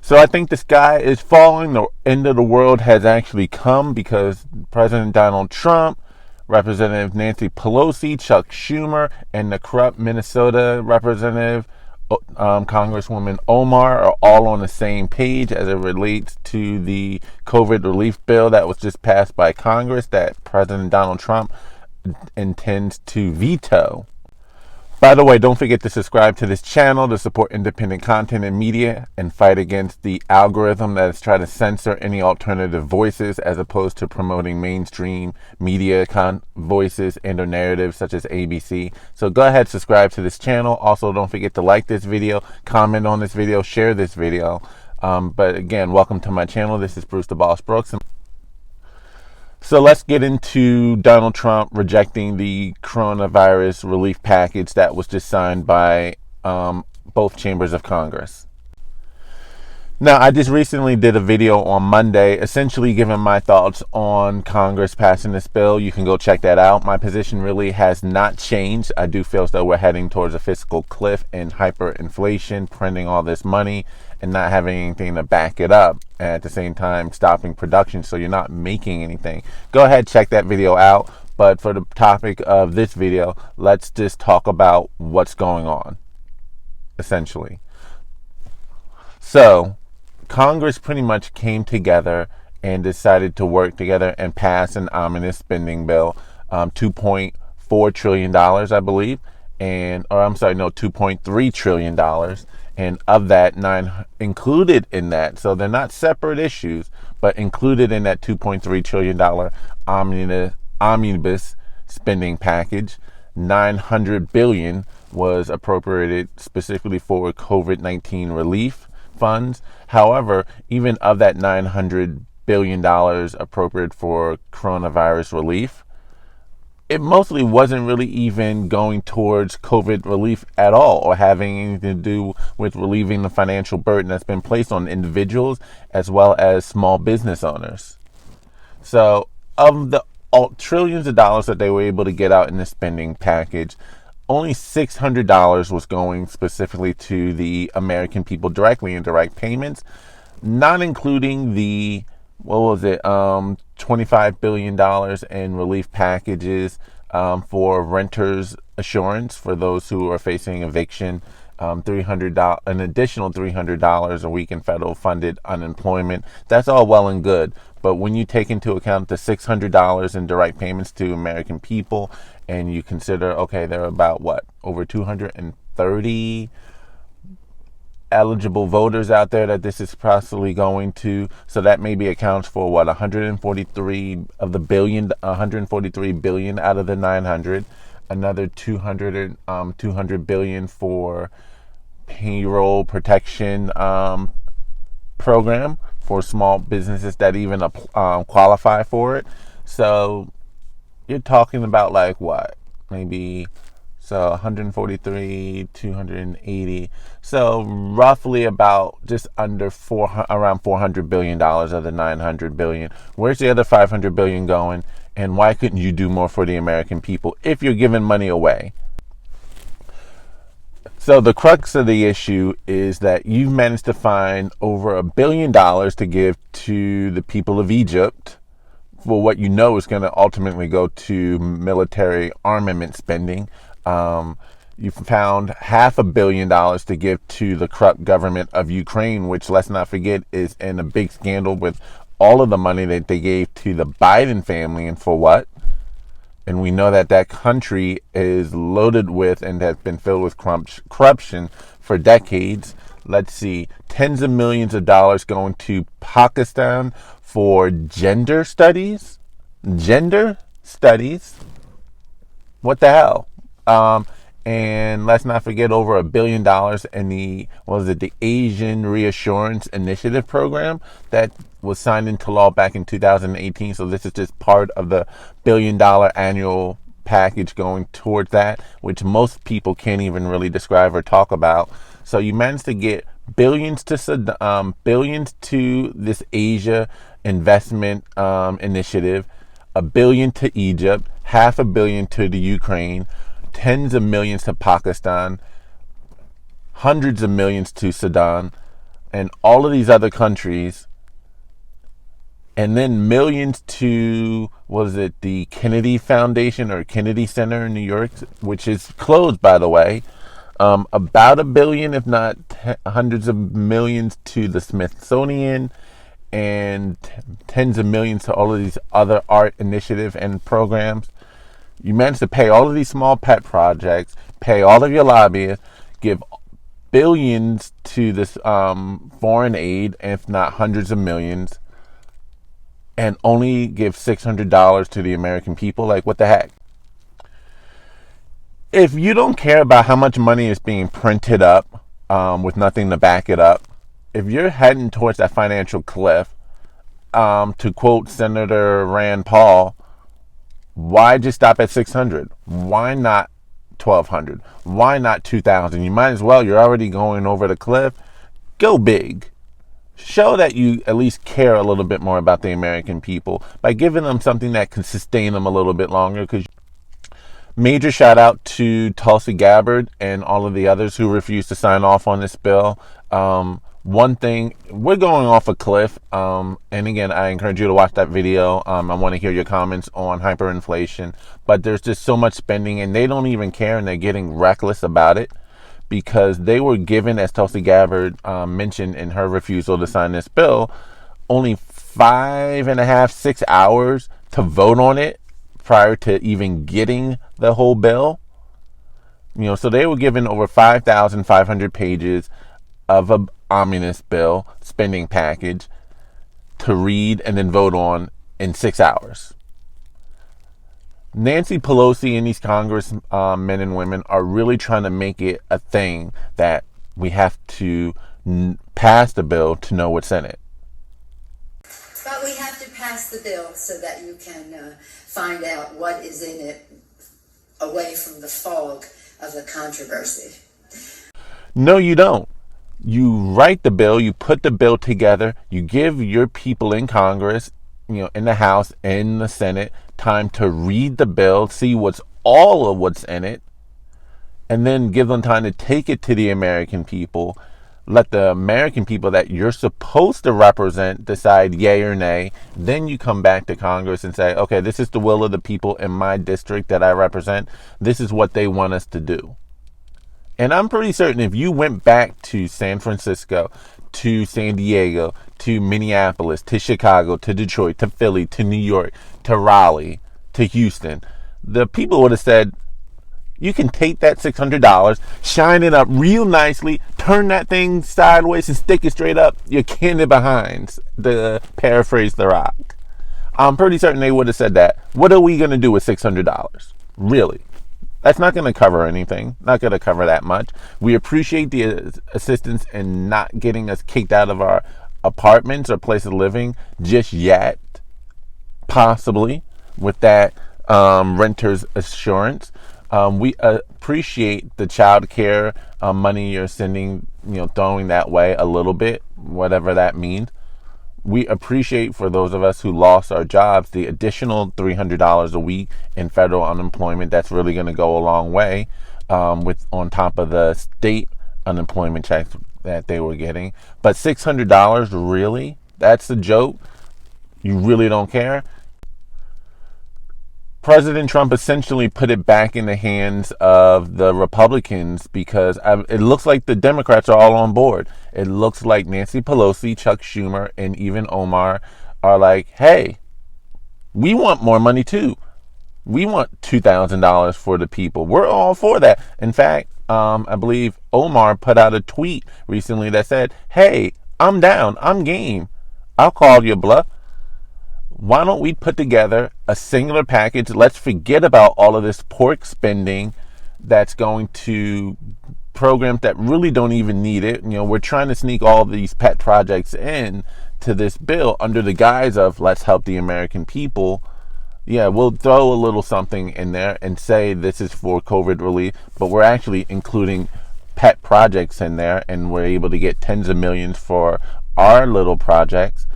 So I think the sky is falling. The end of the world has actually come because President Donald Trump, Representative Nancy Pelosi, Chuck Schumer, and the corrupt Minnesota Representative Congresswoman Omar are all on the same page as it relates to the COVID relief bill that was just passed by Congress that President Donald Trump intends to veto. By the way, don't forget to subscribe to this channel to support independent content and media and fight against the algorithm that is trying to censor any alternative voices as opposed to promoting mainstream media voices and or narratives such as ABC. So go ahead, subscribe to this channel. Also, don't forget to like this video, comment on this video, share this video. But again, welcome to my channel. This is Bruce the Boss Brooks. So let's get into Donald Trump rejecting the coronavirus relief package that was just signed by both chambers of Congress. Now, I just recently did a video on Monday, essentially giving my thoughts on Congress passing this bill. You can go check that out. My position really has not changed. I do feel as though we're heading towards a fiscal cliff and hyperinflation, printing all this money and not having anything to back it up, and at the same time stopping production so you're not making anything. Go ahead, check that video out. But for the topic of this video, let's just talk about what's going on, essentially. So Congress pretty much came together and decided to work together and pass an omnibus spending bill, $2.4 trillion, I believe, $2.3 trillion, and of that, included in that, so they're not separate issues, but included in that $2.3 trillion omnibus spending package, $900 billion was appropriated specifically for COVID-19 relief funds. However, even of that $900 billion appropriated for coronavirus relief, it mostly wasn't really even going towards COVID relief at all or having anything to do with relieving the financial burden that's been placed on individuals as well as small business owners. So of the trillions of dollars that they were able to get out in the spending package, only $600 was going specifically to the American people directly in direct payments, not including the, $25 billion in relief packages for renters assurance for those who are facing eviction, $300, an additional $300 a week in federal funded unemployment. That's all well and good. But when you take into account the $600 in direct payments to American people, and you consider, okay, there are about over 230 eligible voters out there that this is possibly going to, so that maybe accounts for 143 of the billion, 143 billion out of the 900, another 200 billion for payroll protection program for small businesses that even qualify for it. So you're talking about so 143, 280. So roughly about just under around $400 billion of the $900 billion. Where's the other $500 billion going? And why couldn't you do more for the American people if you're giving money away? So the crux of the issue is that you've managed to find over $1 billion to give to the people of Egypt for what you know is going to ultimately go to military armament spending. You found $500 million to give to the corrupt government of Ukraine, which, let's not forget, is in a big scandal with all of the money that they gave to the Biden family, and for what? And we know that that country is loaded with and has been filled with corruption for decades. Let's see, tens of millions of dollars going to Pakistan for gender studies. Gender studies? What the hell? And let's not forget over $1 billion in the Asian Reassurance Initiative program that was signed into law back in 2018. So this is just part of the $1 billion annual package going towards that, which most people can't even really describe or talk about. So you managed to get billions to this Asia investment initiative, $1 billion to Egypt, $500 million to the Ukraine, tens of millions to Pakistan, hundreds of millions to Sudan and all of these other countries, and then millions to, was it the Kennedy Foundation or Kennedy Center in New York, which is closed, by the way. About $1 billion, if not hundreds of millions, to the Smithsonian, and tens of millions to all of these other art initiatives and programs. You manage to pay all of these small pet projects, pay all of your lobbyists, give billions to this foreign aid, if not hundreds of millions, and only give $600 to the American people. Like, what the heck? If you don't care about how much money is being printed up with nothing to back it up, if you're heading towards that financial cliff, to quote Senator Rand Paul, why just stop at 600? Why not 1,200? Why not 2,000? You might as well. You're already going over the cliff. Go big. Show that you at least care a little bit more about the American people by giving them something that can sustain them a little bit longer. Because major shout out to Tulsi Gabbard and all of the others who refused to sign off on this bill. One thing, we're going off a cliff, and again, I encourage you to watch that video. I want to hear your comments on hyperinflation, but there's just so much spending, and they don't even care, and they're getting reckless about it, because they were given, as Tulsi Gabbard mentioned in her refusal to sign this bill, only 5.5, 6 hours to vote on it prior to even getting the whole bill. So they were given over 5,500 pages of a omnibus bill spending package to read and then vote on in 6 hours. Nancy Pelosi and these Congress men and women are really trying to make it a thing that we have to pass the bill to know what's in it. But we have to pass the bill so that you can find out what is in it away from the fog of the controversy. No, you don't. You write the bill, you put the bill together, you give your people in Congress, in the House, in the Senate, time to read the bill, see all of what's in it, and then give them time to take it to the American people. Let the American people that you're supposed to represent decide yay or nay. Then you come back to Congress and say, okay, this is the will of the people in my district that I represent. This is what they want us to do. And I'm pretty certain if you went back to San Francisco, to San Diego, to Minneapolis, to Chicago, to Detroit, to Philly, to New York, to Raleigh, to Houston, the people would have said, you can take that $600, shine it up real nicely, turn that thing sideways and stick it straight up your candy behinds, to paraphrase The Rock. I'm pretty certain they would have said that. What are we going to do with $600? Really? That's not going to cover anything. Not going to cover that much. We appreciate the assistance in not getting us kicked out of our apartments or place of living just yet. Possibly with that renter's assurance. We appreciate the child care money you're sending, throwing that way a little bit, whatever that means. We appreciate, for those of us who lost our jobs, the additional $300 a week in federal unemployment. That's really going to go a long way with on top of the state unemployment checks that they were getting. But $600, really? That's a joke? You really don't care? President Trump essentially put it back in the hands of the Republicans because it looks like the Democrats are all on board. It looks like Nancy Pelosi, Chuck Schumer, and even Omar are like, hey, we want more money too. We want $2,000 for the people. We're all for that. In fact, I believe Omar put out a tweet recently that said, hey, I'm down. I'm game. I'll call your bluff. Why don't we put together a singular package? Let's forget about all of this pork spending that's going to programs that really don't even need it. We're trying to sneak all these pet projects in to this bill under the guise of let's help the American people. Yeah, we'll throw a little something in there and say this is for COVID relief, but we're actually including pet projects in there, and we're able to get tens of millions for our little projects.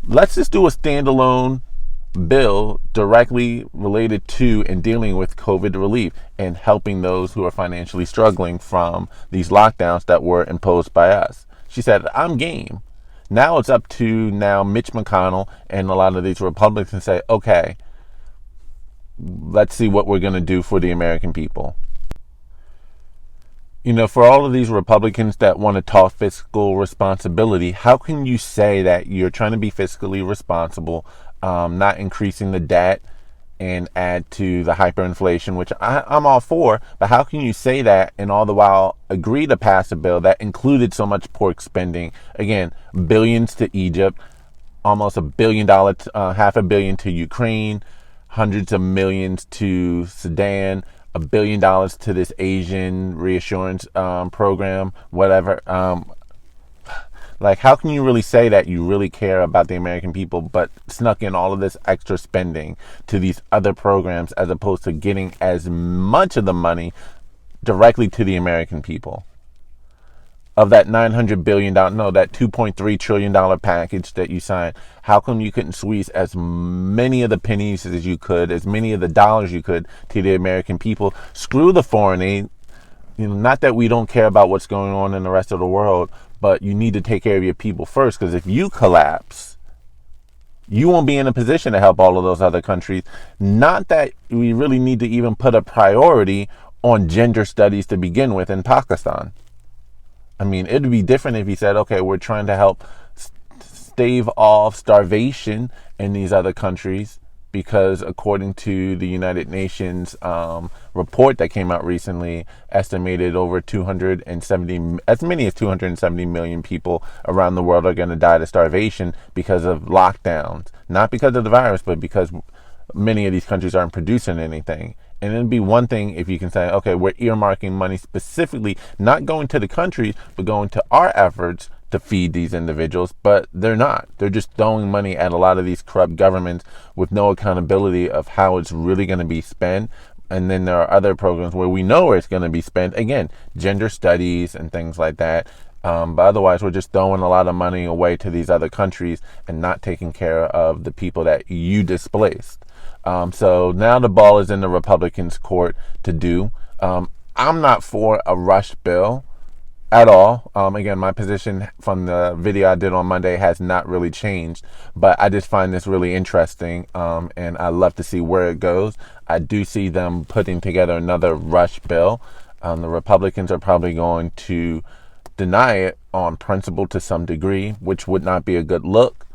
Let's just do a standalone bill directly related to and dealing with COVID relief and helping those who are financially struggling from these lockdowns that were imposed by us. She said, I'm game. Now it's up to Mitch McConnell and a lot of these Republicans say, okay, let's see what we're going to do for the American people. For all of these Republicans that want to talk fiscal responsibility, how can you say that you're trying to be fiscally responsible, not increasing the debt and add to the hyperinflation, which I'm all for, but how can you say that and all the while agree to pass a bill that included so much pork spending? Again, billions to Egypt, almost $1 billion, $500 million to Ukraine, hundreds of millions to Sudan, $1 billion to this Asian reassurance program, whatever. How can you really say that you really care about the American people, but snuck in all of this extra spending to these other programs as opposed to getting as much of the money directly to the American people? Of that $900 billion, that $2.3 trillion package that you signed, how come you couldn't squeeze as many of the pennies as you could, as many of the dollars you could to the American people? Screw the foreign aid. Not that we don't care about what's going on in the rest of the world, but you need to take care of your people first, because if you collapse, you won't be in a position to help all of those other countries. Not that we really need to even put a priority on gender studies to begin with in Pakistan. It would be different if he said, okay, we're trying to help stave off starvation in these other countries, because according to the United Nations report that came out recently, estimated over as many as 270 million people around the world are going to die of starvation because of lockdowns. Not because of the virus, but because many of these countries aren't producing anything. And it'd be one thing if you can say, okay, we're earmarking money specifically, not going to the countries, but going to our efforts to feed these individuals. But they're not. They're just throwing money at a lot of these corrupt governments with no accountability of how it's really going to be spent. And then there are other programs where we know where it's going to be spent. Again, gender studies and things like that. But otherwise, we're just throwing a lot of money away to these other countries and not taking care of the people that you displaced. So now the ball is in the Republicans' court to do. I'm not for a rush bill at all. Again, my position from the video I did on Monday has not really changed, but I just find this really interesting, and I love to see where it goes. I do see them putting together another rush bill. The Republicans are probably going to deny it on principle to some degree, which would not be a good look.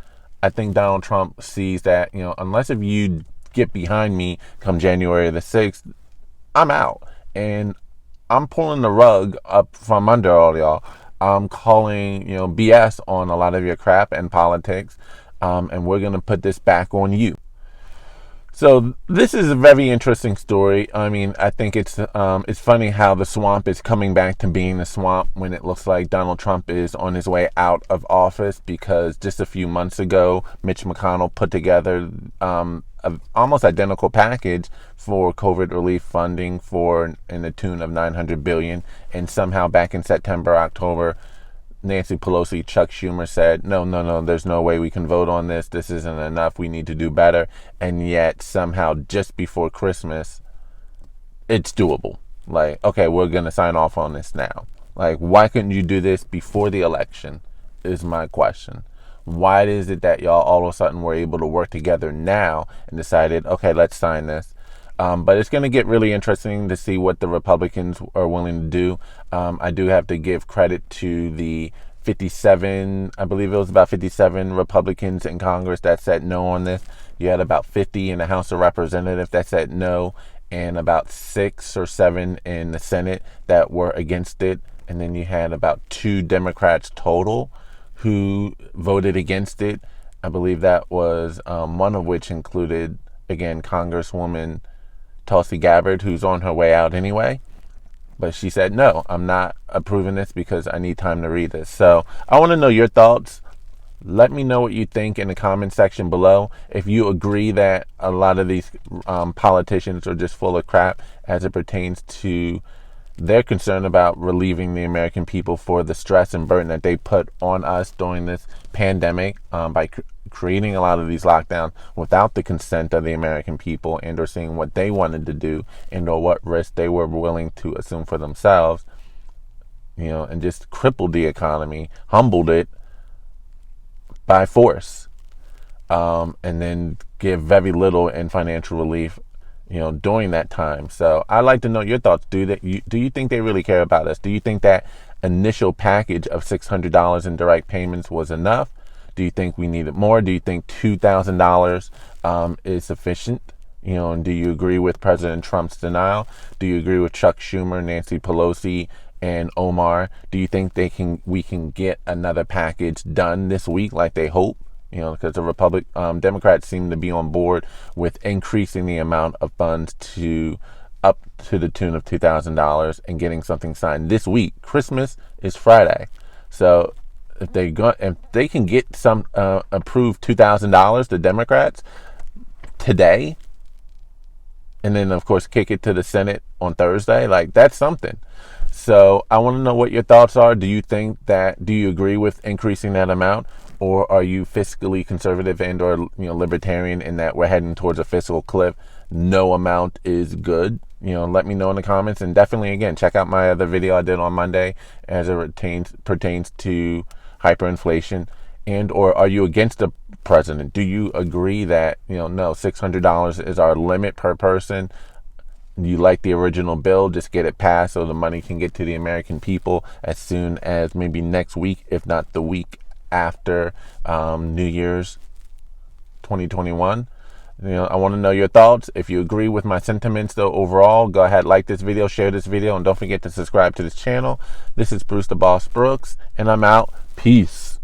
I think Donald Trump sees that, unless if you get behind me come January the 6th, I'm out. And I'm pulling the rug up from under all y'all. I'm calling, BS on a lot of your crap and politics. And we're going to put this back on you. So this is a very interesting story. I think it's funny how the swamp is coming back to being the swamp when it looks like Donald Trump is on his way out of office, because just a few months ago, Mitch McConnell put together an almost identical package for COVID relief funding in the tune of $900 billion, and somehow back in September, October, Nancy Pelosi, Chuck Schumer said, no, there's no way we can vote on this. This isn't enough. We need to do better. And yet somehow just before Christmas, it's doable. Okay, we're going to sign off on this now. Why couldn't you do this before the election is my question. Why is it that y'all all of a sudden were able to work together now and decided, okay, let's sign this? But it's going to get really interesting to see what the Republicans are willing to do. I do have to give credit to the 57, I believe it was about 57 Republicans in Congress that said no on this. You had about 50 in the House of Representatives that said no, and about 6 or 7 in the Senate that were against it. And then you had about 2 Democrats total who voted against it. I believe that was one of which included, again, Congresswoman Tulsi Gabbard, who's on her way out anyway. But she said, no, I'm not approving this because I need time to read this. So I want to know your thoughts. Let me know what you think in the comment section below. If you agree that a lot of these politicians are just full of crap as it pertains to They're concerned about relieving the American people for the stress and burden that they put on us during this pandemic by creating a lot of these lockdowns without the consent of the American people, and or seeing what they wanted to do and or what risk they were willing to assume for themselves, and just crippled the economy, humbled it by force, and then give very little in financial relief during that time. So I'd like to know your thoughts. Do you think they really care about us? Do you think that initial package of $600 in direct payments was enough? Do you think we needed more? Do you think $2,000 is sufficient? And do you agree with President Trump's denial? Do you agree with Chuck Schumer, Nancy Pelosi, and Omar? Do you think we can get another package done this week like they hope? Because the Democrats seem to be on board with increasing the amount of funds to up to the tune of $2,000 and getting something signed this week. Christmas is Friday, so if they can get some approved $2,000, the Democrats, today, and then of course kick it to the Senate on Thursday, like that's something. So I want to know what your thoughts are. Do you agree with increasing that amount? Or are you fiscally conservative and or libertarian in that we're heading towards a fiscal cliff? No amount is good. Let me know in the comments, and definitely again check out my other video I did on Monday as it pertains to hyperinflation. And or are you against the president? Do you agree that no, $600 is our limit per person? You like the original bill, just get it passed so the money can get to the American people as soon as maybe next week, if not the week after New Year's 2021. I want to know your thoughts. If you agree with my sentiments though overall, go ahead, like this video, share this video, and don't forget to subscribe to this channel. This is Bruce the Boss Brooks, and I'm out. Peace.